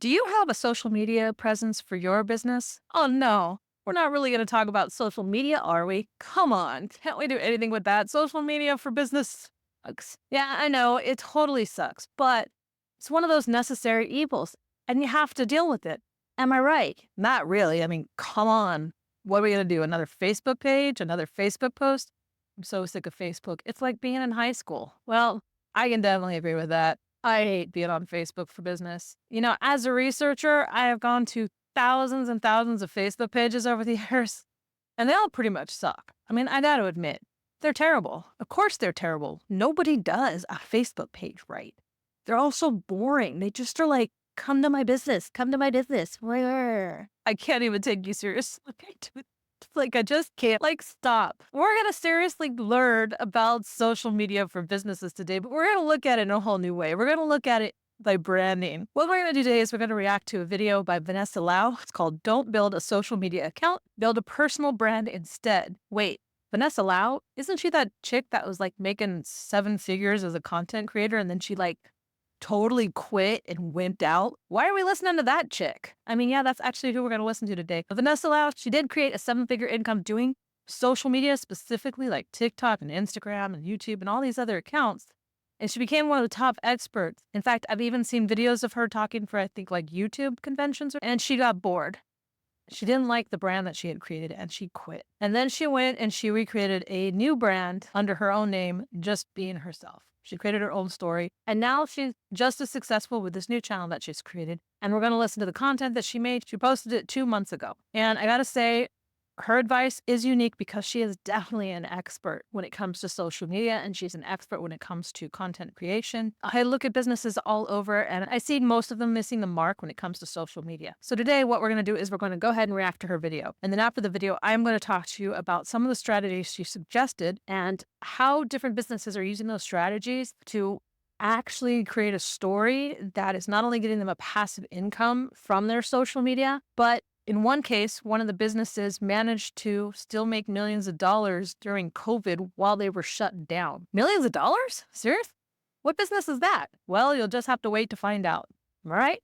Do you have a social media presence for your business? Oh, no. We're not really going to talk about social media, are we? Come on. Can't we do anything with that? Social media for business sucks. Yeah, I know. It totally sucks, but it's one of those necessary evils, and you have to deal with it. Am I right? Not really. I mean, come on. What are we going to do? Another Facebook page? Another Facebook post? I'm so sick of Facebook. It's like being in high school. Well, I can definitely agree with that. I hate being on Facebook for business. As a researcher, I have gone to thousands and thousands of Facebook pages over the years, and they all pretty much suck. I mean, I got to admit, they're terrible. Of course, they're terrible. Nobody does a Facebook page right. They're all so boring. They just are like, come to my business, come to my business. Where? I can't even take you seriously. Like, I just can't. Like, stop. We're going to seriously learn about social media for businesses today, but we're going to look at it in a whole new way. We're going to look at it by branding. What we're going to do today is we're going to react to a video by Vanessa Lau. It's called Don't Build a Social Media Account, Build a Personal Brand Instead. Wait, Vanessa Lau? Isn't she that chick that was like making 7 figures as a content creator and then she like totally quit and wimped out? Why are we listening to that chick? I mean, yeah, that's actually who we're going to listen to today. Vanessa Lau, she did create a 7-figure income doing social media, specifically like TikTok and Instagram and YouTube and all these other accounts. And she became one of the top experts. In fact, I've even seen videos of her talking for, I think, like YouTube conventions, and she got bored. She didn't like the brand that she had created and she quit. And then she went and she recreated a new brand under her own name, just being herself. She created her own story, and now she's just as successful with this new channel that she's created. And we're going to listen to the content that she made. She posted it 2 months ago. And I got to say, her advice is unique because she is definitely an expert when it comes to social media, and she's an expert when it comes to content creation. I look at businesses all over, and I see most of them missing the mark when it comes to social media. So today, what we're going to do is we're going to go ahead and react to her video. And then after the video, I'm going to talk to you about some of the strategies she suggested and how different businesses are using those strategies to actually create a story that is not only getting them a passive income from their social media, but in one case, one of the businesses managed to still make millions of dollars during COVID while they were shut down. Millions of dollars? Serious? What business is that? Well, you'll just have to wait to find out. All right?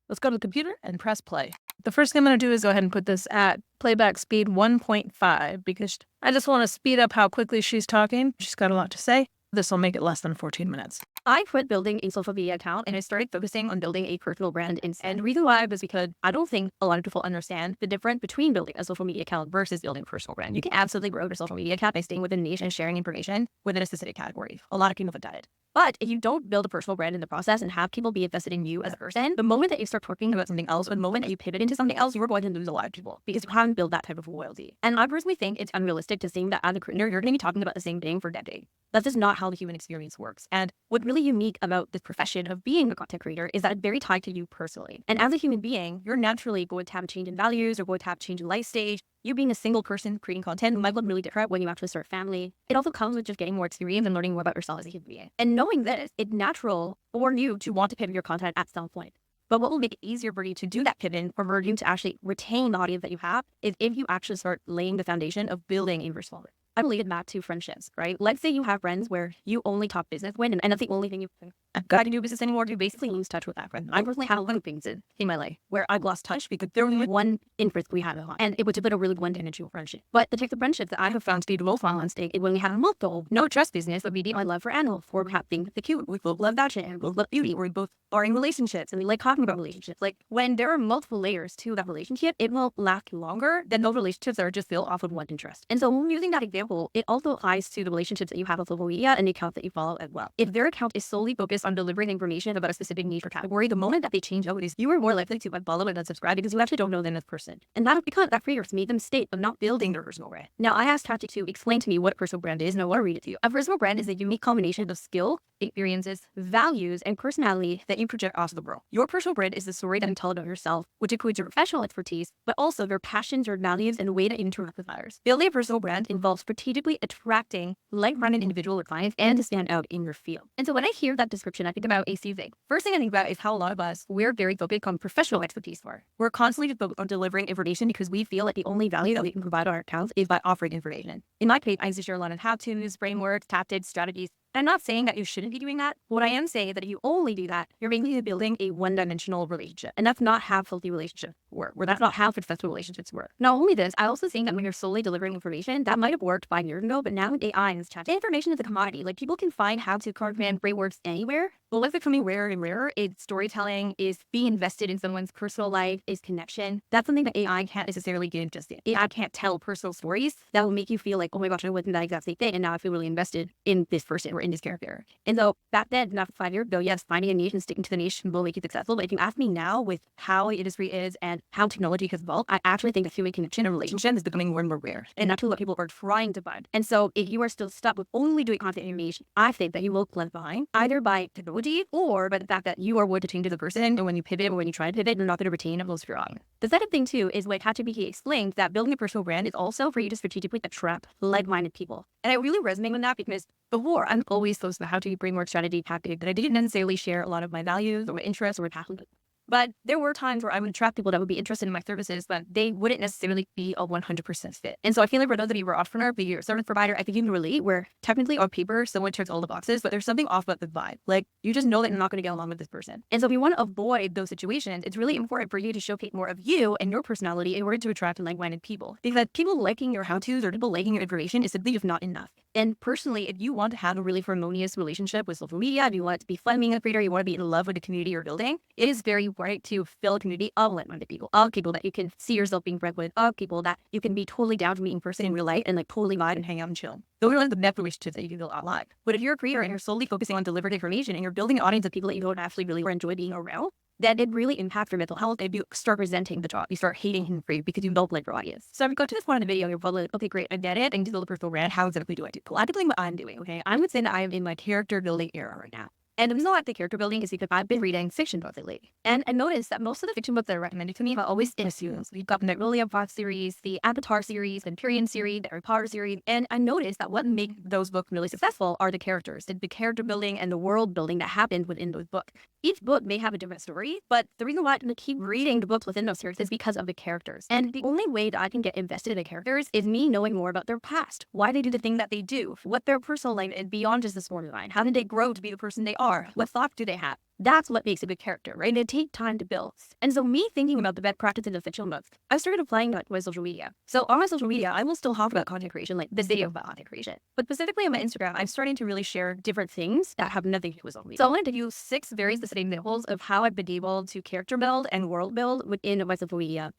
Let's go to the computer and press play. The first thing I'm going to do is go ahead and put this at playback speed 1.5 because I just want to speed up how quickly she's talking. She's got a lot to say. This will make it less than 14 minutes. I quit building a social media account and I started focusing on building a personal brand instead. And the reason why was because I don't think a lot of people understand the difference between building a social media account versus building a personal brand. You can absolutely grow a social media account by staying within a niche and sharing information within a specific category. A lot of people have done it. But if you don't build a personal brand in the process and have people be invested in you as a person, the moment that you start talking about something else, or the moment that you pivot into something else, you're going to lose a lot of people because you haven't built that type of loyalty. And I personally think it's unrealistic to think that as a creator, you're going to be talking about the same thing for a decade. That's just not how the human experience works. And what's really unique about this profession of being a content creator is that it's very tied to you personally. And as a human being, you're naturally going to have a change in values, or going to have a change in life stage. You being a single person creating content might look really different when you actually start a family. It also comes with just getting more experience and learning more about yourself as a human being. And knowing this, it's natural for you to want to pivot your content at some point. But what will make it easier for you to do that pivot, or for you to actually retain the audience that you have, is if you actually start laying the foundation of building a personal brand. I relate it back to friendships, right? Let's say you have friends where you only talk business with, and that's the only thing you think, I've got to do business anymore. You basically lose touch with that friend. I personally have a lot of things in my life where I've lost touch because there was one interest we had on, and it would have been a really blended into a friendship. But the type of friendships that I have found to be the most stake is when we have a multiple, no trust business, but we deep my love for animals, for having the cute. We both love that shit, and we both love beauty. We both are in relationships, and we like talking about relationships. Like, when there are multiple layers to that relationship, it will last longer than those relationships that are just built off of one interest. And so when using that example, it also applies to the relationships that you have with social media and the accounts that you follow as well. If their account is solely focused on delivering information about a specific niche or category, the moment that they change out, you are more likely to unfollow and unsubscribe because you actually don't know them as a person. And that is because that creators made the mistake of not building their personal brand. Now, I asked ChatGPT to explain to me what a personal brand is, and I want to read it to you. A personal brand is a unique combination of skill, experiences, values, and personality that you project onto the world. Your personal brand is the story that you tell about yourself, which includes your professional expertise, but also your passions, your values, and the way that you interact with others. Building a personal brand involves strategically attracting like-minded individual or clients and to stand out in your field. And so when I hear that description, I think about a few things. First thing I think about is how a lot of us, we're very focused on professional expertise for. We're constantly focused on delivering information because we feel like the only value that we can provide our accounts is by offering information. In my case, I used to share a lot of how-tos, frameworks, tactics, strategies, I'm not saying that you shouldn't be doing that. What I am saying is that if you only do that, you're basically building a one-dimensional relationship. And that's not how healthy relationships work, or that's not how successful relationships work. Not only this, I also think that when you're solely delivering information, that might have worked 5 years ago, but now with AI has changed. Information is a commodity. Like, people can find how to command frameworks anywhere. But what's becoming rarer and rarer is storytelling, is being invested in someone's personal life, is connection. That's something that AI can't necessarily give just yet. AI can't tell personal stories that will make you feel like, oh my gosh, I wasn't that exact same thing, and now I feel really invested in this person or in this character. And so back then, not 5 years ago, yes, finding a niche and sticking to the niche will make you successful. But if you ask me now, with how the industry is and how technology has evolved, I actually think that human connection and relationship is becoming more and more rare. And that's what people are trying to find. And so if you are still stuck with only doing content in your niche, I think that you will left behind either by technology or by the fact that you are willing to change as a person. And when you pivot or when you try to pivot, you're not going to retain most of your audience. The second thing too is like ChatGPT explained that building a personal brand is also for you to strategically attract like-minded people. And I really resonate with that because before, I'm always supposed to how to bring more strategy tactic that I didn't necessarily share a lot of my values or my interests or my passions. But there were times where I would attract people that would be interested in my services, but they wouldn't necessarily be a 100% fit. And so I feel like for those of you who are entrepreneur, be your service provider, I think you can relate where technically on paper, someone checks all the boxes, but there's something off about the vibe. Like, you just know that you're not going to get along with this person. And so if you want to avoid those situations, it's really important for you to showcase more of you and your personality in order to attract like-minded people. Because people liking your how-tos or people liking your information is simply just not enough. And personally, if you want to have a really harmonious relationship with social media, if you want to be fun being a creator, you want to be in love with the community you're building, it is very right to fill a community of like-minded people, of people that you can see yourself being friends with, of people that you can be totally down to meet in person in real life and like totally vibe and hang out and chill. Those are like the net relationships that you can build online. But if you're a creator and you're solely focusing on delivered information and you're building an audience of people that you don't actually really enjoy being around, then it really impacts your mental health. If you start resenting the job, you start hating him for you because you don't like your audience. So if you go to this point in the video, you're probably like, okay, great, I get it. I need to build a personal brand. How exactly do I do? Well, I'm doing what I'm doing, okay? I would say that I am in my character building era right now. And the reason why I like the character building is because I've been reading fiction books lately. And I noticed that most of the fiction books that are recommended to me are always in a series. We've got the Magnolia Fox series, the Avatar series, the Empyrean series, the Harry Potter series. And I noticed that what makes those books really successful are the characters, the character building and the world building that happened within those books. Each book may have a different story, but the reason why I keep reading the books within those series is because of the characters. And the only way that I can get invested in the characters is me knowing more about their past, why they do the thing that they do, what their personal life is beyond just the storyline. How did they grow to be the person they are? What thoughts do they have? That's what makes a good character, right? It takes time to build. And so me thinking about the best practices of fictional books, I started applying that to my social media. So on my social media, I will still talk about content creation, like this video about content creation. But specifically on my Instagram, I'm starting to really share different things that have nothing to do with social media. So I wanted to give you 6 very specific examples of how I've been able to character build and world build within my social media.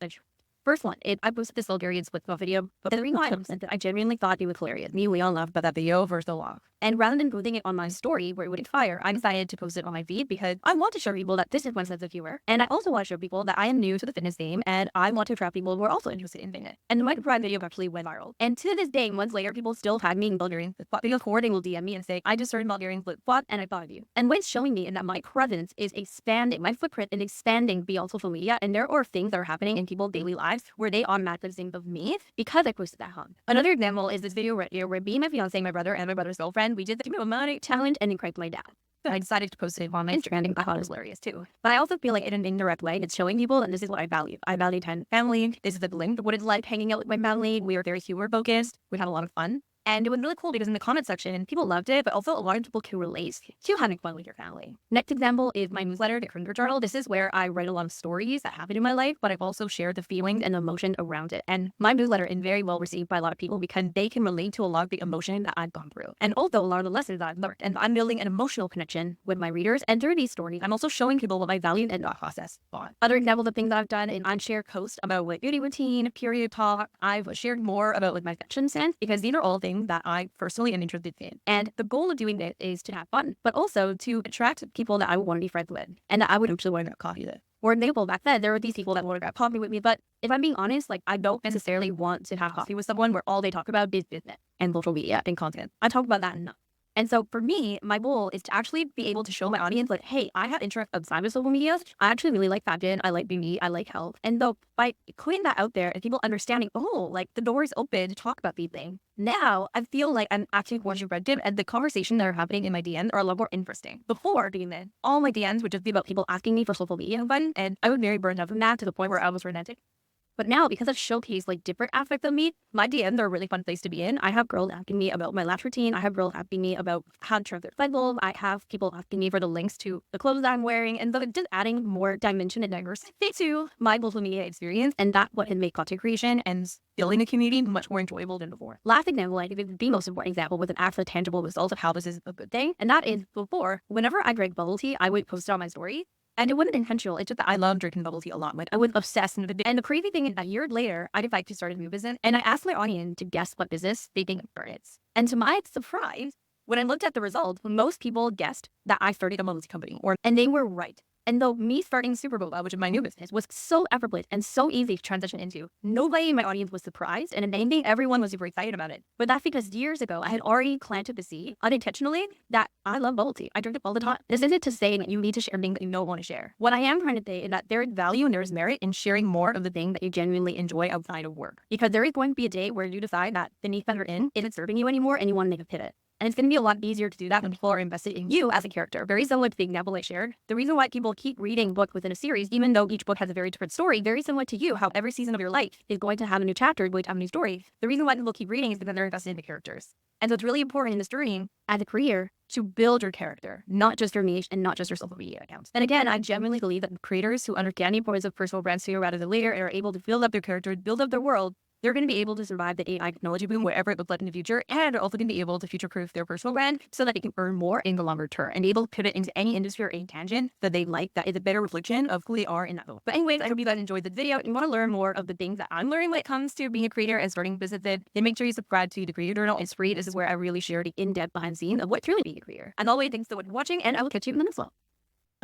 First one, I posted this Bulgarian split video, but the reason why I posted it, I genuinely thought it was hilarious. Me and Leon laughed about that video for so long. And rather than posting it on my story where it would fire, I decided to post it on my feed because I want to show people that this is one sense of humor. And I also want to show people that I am new to the fitness game and I want to attract people who are also interested in fitness. And my Prime video actually went viral. And to this day, months later, people still tag me in Bulgarian flip flop videos. Recording will DM me and say, I just started Bulgarian flip flop and I thought of you. And what it's showing me is that my presence is expanding, my footprint is expanding beyond social media. And there are things that are happening in people's daily lives where they automatically think of me because I posted that hub. Another example is this video right here where me, my fiance, my brother, and my brother's girlfriend, we did the money challenge and encouraged my dad. So I decided to post it on my Instagram and I thought it was hilarious too. But I also feel like in an indirect way, it's showing people that this is what I value. I value time with family. This is the link. What it's like hanging out with my family. We are very humor focused. We had a lot of fun. And it was really cool because in the comment section, people loved it, but also a lot of people can relate to having fun with your family. Next example is my newsletter, the Cringer Journal. This is where I write a lot of stories that happen in my life, but I've also shared the feelings and emotion around it. And my newsletter is very well received by a lot of people because they can relate to a lot of the emotion that I've gone through. And also a lot of the lessons that I've learned. And I'm building an emotional connection with my readers. And through these stories, I'm also showing people what my value and thought process are. Other examples of things that I've done is I share posts about like beauty routine, period talk. I've shared more about like my fashion sense because these are all things that I personally am interested in. And the goal of doing this is to have fun, but also to attract people that I would want to be friends with and that I would actually want to grab coffee with. For example, back then, there were these people that want to grab coffee with me, but if I'm being honest, like I don't necessarily want to have coffee with someone where all they talk about is business and social media and content. I talk about that enough. And so for me, my goal is to actually be able to show my audience like, hey, I have interest outside of social media. I actually really like fashion. I like beauty. I like health. And so by putting that out there and people understanding, oh, like the door is open to talk about these things. Now I feel like I'm actually more productive and the conversations that are happening in my DMs are a lot more interesting. Before doing this, all my DMs would just be about people asking me for social media fun. And I was very burned out from that to the point where I was romantic. But now, because I've showcased like different aspects of me, my DMs are a really fun place to be in. I have girls asking me about my lash routine. I have girls asking me about how to trim their cycles. I have people asking me for the links to the clothes that I'm wearing, and so it's just adding more dimension and diversity to my social media experience. And that's what can make content creation and building a community much more enjoyable than before. Last example, I think the most important example with an actual tangible result of how this is a good thing. And that is before, whenever I drank bubble tea, I would post it on my story. And it wasn't intentional. It's just that I love drinking bubble tea a lot. Like I was obsessed. And the crazy thing is that years later, I decided to start a new business. And I asked my audience to guess what business they think I started. And to my surprise, when I looked at the results, most people guessed that I started a bubble tea company. And they were right. And though me starting Super Boba, which is my new business, was so effortless and so easy to transition into, nobody in my audience was surprised. And if anything, everyone was super excited about it. But that's because years ago, I had already planted the seed unintentionally that I love bubble tea. I drink it all the time. This isn't to say that you need to share things that you don't want to share. What I am trying to say is that there is value and there is merit in sharing more of the thing that you genuinely enjoy outside of work. Because there is going to be a day where you decide that the niche that you're in isn't serving you anymore and you want to make a pivot. And it's going to be a lot easier to do that when people are invested in you as a character. Very similar to the example I shared. The reason why people keep reading books within a series, even though each book has a very different story, very similar to you, how every season of your life is going to have a new chapter, going to have a new story. The reason why people keep reading is because they're invested in the characters. And so it's really important in this journey as a career to build your character, not just your niche and not just your social media accounts. And again, I genuinely believe that creators who understand the importance of personal brand sooner rather than later and are able to build up their character, build up their world, they're going to be able to survive the AI technology boom wherever it looks like in the future, and are also going to be able to future-proof their personal brand so that they can earn more in the longer term and able to pivot into any industry or any tangent that they like that is a better reflection of who they are in that moment. But anyways, I hope you guys enjoyed the video and want to learn more of the things that I'm learning when it comes to being a creator and starting businesses, then make sure you subscribe to the Creator Journal. It's free. This is where I really share the in-depth behind the scenes of what's really being a creator. As always, thanks so much for watching, and I will catch you in the next one.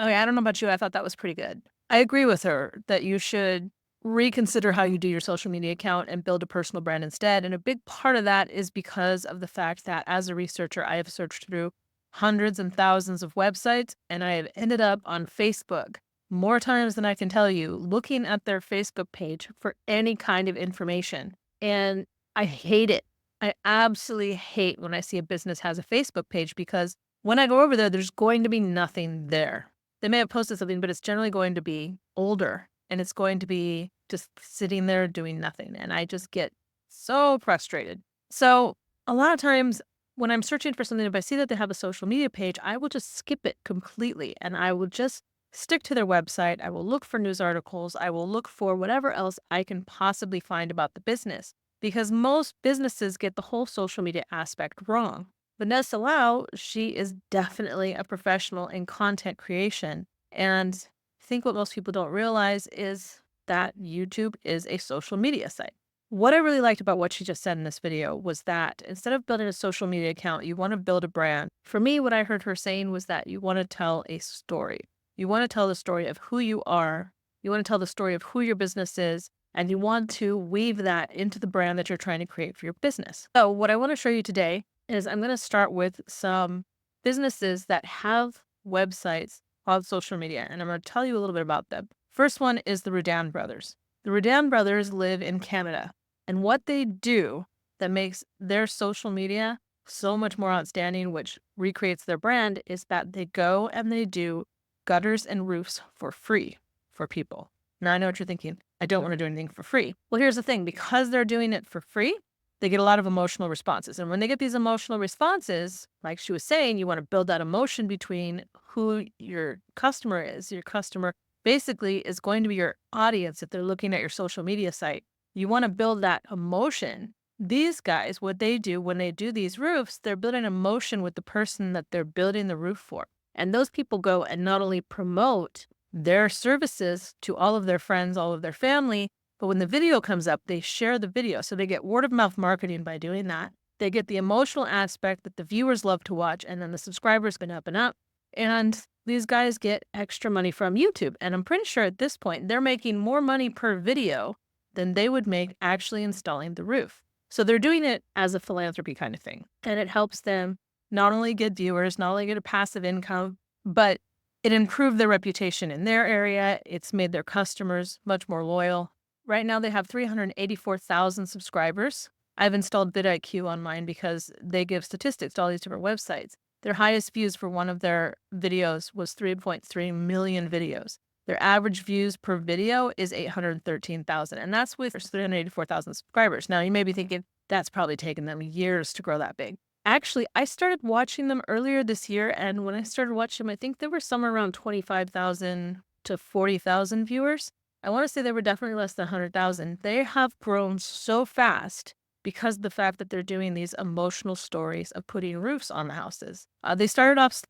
Okay, I don't know about you. I thought that was pretty good. I agree with her that you should reconsider how you do your social media account and build a personal brand instead. And a big part of that is because of the fact that as a researcher, I have searched through hundreds and thousands of websites, and I have ended up on Facebook more times than I can tell you, looking at their Facebook page for any kind of information. And I hate it. I absolutely hate when I see a business has a Facebook page because when I go over there, there's going to be nothing there. They may have posted something, but it's generally going to be older and it's going to be just sitting there doing nothing. And I just get so frustrated. So a lot of times when I'm searching for something, if I see that they have a social media page, I will just skip it completely. And I will just stick to their website. I will look for news articles. I will look for whatever else I can possibly find about the business because most businesses get the whole social media aspect wrong. Vanessa Lau, she is definitely a professional in content creation. And I think what most people don't realize is that YouTube is a social media site. What I really liked about what she just said in this video was that instead of building a social media account, you want to build a brand. For me, what I heard her saying was that you want to tell a story. You want to tell the story of who you are. You want to tell the story of who your business is. And you want to weave that into the brand that you're trying to create for your business. So what I want to show you today is I'm going to start with some businesses that have websites on social media, and I'm going to tell you a little bit about them. First one is the Rudan brothers. The Rudan brothers live in Canada, and what they do that makes their social media so much more outstanding, which recreates their brand, is that they go and they do gutters and roofs for free for people. Now, I know what you're thinking. I don't want to do anything for free. Well, here's the thing. Because they're doing it for free, they get a lot of emotional responses. And when they get these emotional responses, like she was saying, you want to build that emotion between who your customer is. Your customer basically is going to be your audience if they're looking at your social media site. You want to build that emotion. These guys, what they do when they do these roofs, they're building emotion with the person that they're building the roof for. And those people go and not only promote their services to all of their friends, all of their family, but when the video comes up, they share the video. So they get word of mouth marketing by doing that. They get the emotional aspect that the viewers love to watch, and then the subscribers been up and up. And these guys get extra money from YouTube. And I'm pretty sure at this point, they're making more money per video than they would make actually installing the roof. So they're doing it as a philanthropy kind of thing. And it helps them not only get viewers, not only get a passive income, but it improved their reputation in their area. It's made their customers much more loyal. Right now, they have 384,000 subscribers. I've installed vidIQ on mine because they give statistics to all these different websites. Their highest views for one of their videos was 3.3 million videos. Their average views per video is 813,000, and that's with 384,000 subscribers. Now, you may be thinking, that's probably taken them years to grow that big. Actually, I started watching them earlier this year, and when I started watching them, I think there were somewhere around 25,000 to 40,000 viewers. I want to say they were definitely less than 100,000. They have grown so fast because of the fact that they're doing these emotional stories of putting roofs on the houses. They started off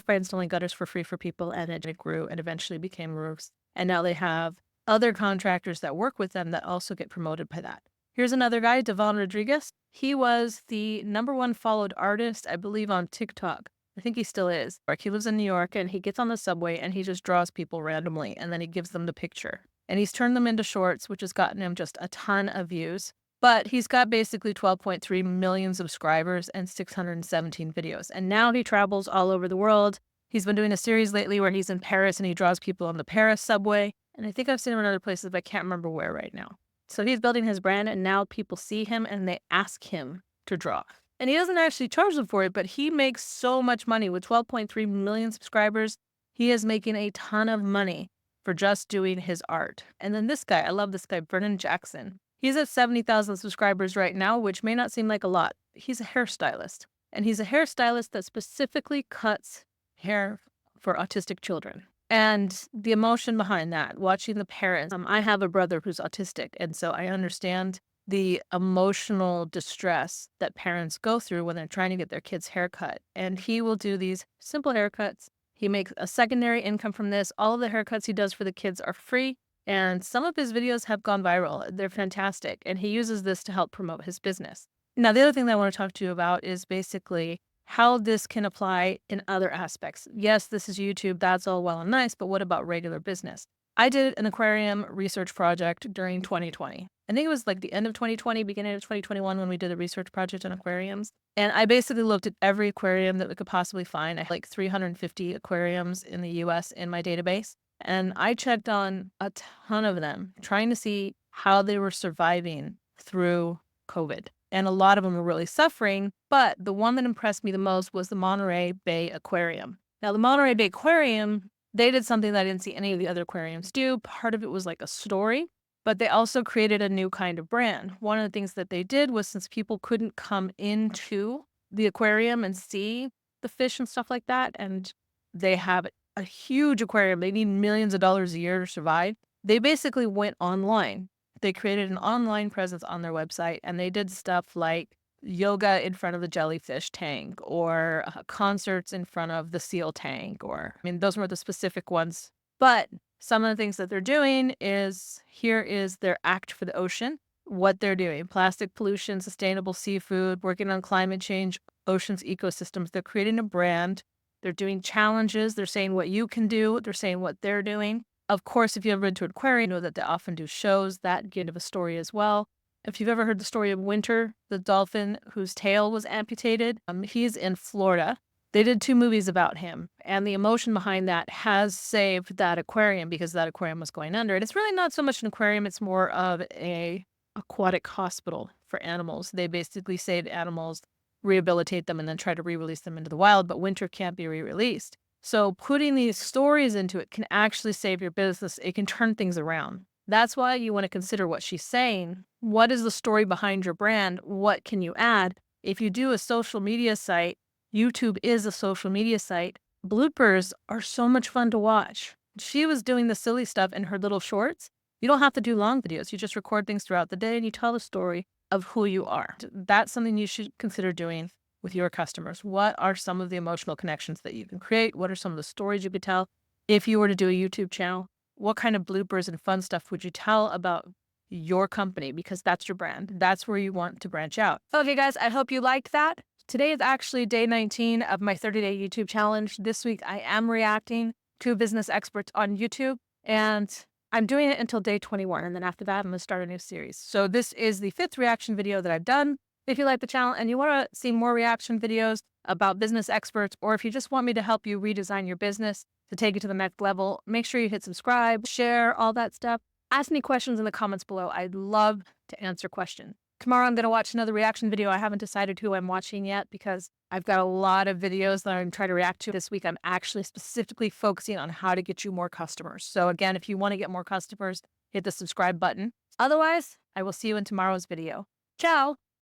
by installing gutters for free for people, and it grew and eventually became roofs. And now they have other contractors that work with them that also get promoted by that. Here's another guy, Devon Rodriguez. He was the #1 followed artist, I believe, on TikTok. I think he still is. Like, he lives in New York, and he gets on the subway and he just draws people randomly, and then he gives them the picture. And he's turned them into shorts, which has gotten him just a ton of views. But he's got basically 12.3 million subscribers and 617 videos. And now he travels all over the world. He's been doing a series lately where he's in Paris and he draws people on the Paris subway. And I think I've seen him in other places, but I can't remember where right now. So he's building his brand, and now people see him and they ask him to draw. And he doesn't actually charge them for it, but he makes so much money. With 12.3 million subscribers, he is making a ton of money for just doing his art. And then this guy, I love this guy, Brennan Jackson. He's at 70,000 subscribers right now, which may not seem like a lot. He's a hairstylist, and he's a hairstylist that specifically cuts hair for autistic children. And the emotion behind that, watching the parents. I have a brother who's autistic, and so I understand the emotional distress that parents go through when they're trying to get their kids' hair cut. And he will do these simple haircuts. He makes a secondary income from this. All of the haircuts he does for the kids are free. And some of his videos have gone viral. They're fantastic. And he uses this to help promote his business. Now, the other thing that I want to talk to you about is basically how this can apply in other aspects. Yes, this is YouTube. That's all well and nice. But what about regular business? I did an aquarium research project during 2020. I think it was like the end of 2020, beginning of 2021 when we did a research project on aquariums. And I basically looked at every aquarium that we could possibly find. I had like 350 aquariums in the US in my database. And I checked on a ton of them, trying to see how they were surviving through COVID. And a lot of them were really suffering. But the one that impressed me the most was the Monterey Bay Aquarium. Now, the Monterey Bay Aquarium, they did something that I didn't see any of the other aquariums do. Part of it was like a story, but they also created a new kind of brand. One of the things that they did was, since people couldn't come into the aquarium and see the fish and stuff like that, and they have a huge aquarium, they need millions of dollars a year to survive, they basically went online. They created an online presence on their website, and they did stuff like yoga in front of the jellyfish tank, or concerts in front of the seal tank, or, I mean, those were the specific ones. But some of the things that they're doing is, here is their act for the ocean, what they're doing: plastic pollution, sustainable seafood, working on climate change, oceans, ecosystems. They're creating a brand. They're doing challenges. They're saying what you can do. They're saying what they're doing. Of course, if you've ever been to an aquarium, you know that they often do shows that give a story as well. If you've ever heard the story of Winter, the dolphin whose tail was amputated, he's in Florida. They did 2 movies about him, and the emotion behind that has saved that aquarium because that aquarium was going under. And it's really not so much an aquarium, it's more of a aquatic hospital for animals. They basically save animals, rehabilitate them, and then try to re-release them into the wild, but Winter can't be re-released. So putting these stories into it can actually save your business. It can turn things around. That's why you want to consider what she's saying. What is the story behind your brand? What can you add? If you do a social media site, YouTube is a social media site. Bloopers are so much fun to watch. She was doing the silly stuff in her little shorts. You don't have to do long videos. You just record things throughout the day and you tell the story of who you are. That's something you should consider doing with your customers. What are some of the emotional connections that you can create? What are some of the stories you could tell? If you were to do a YouTube channel, what kind of bloopers and fun stuff would you tell about your company? Because that's your brand. That's where you want to branch out. Okay, guys, I hope you liked that. Today is actually day 19 of my 30-day YouTube challenge. This week, I am reacting to business experts on YouTube, and I'm doing it until day 21. And then after that, I'm going to start a new series. So this is the 5th reaction video that I've done. If you like the channel and you want to see more reaction videos about business experts, or if you just want me to help you redesign your business to take it to the next level, make sure you hit subscribe, share, all that stuff. Ask me questions in the comments below. I'd love to answer questions. Tomorrow I'm going to watch another reaction video. I haven't decided who I'm watching yet because I've got a lot of videos that I'm trying to react to this week. I'm actually specifically focusing on how to get you more customers. So again, if you want to get more customers, hit the subscribe button. Otherwise, I will see you in tomorrow's video. Ciao.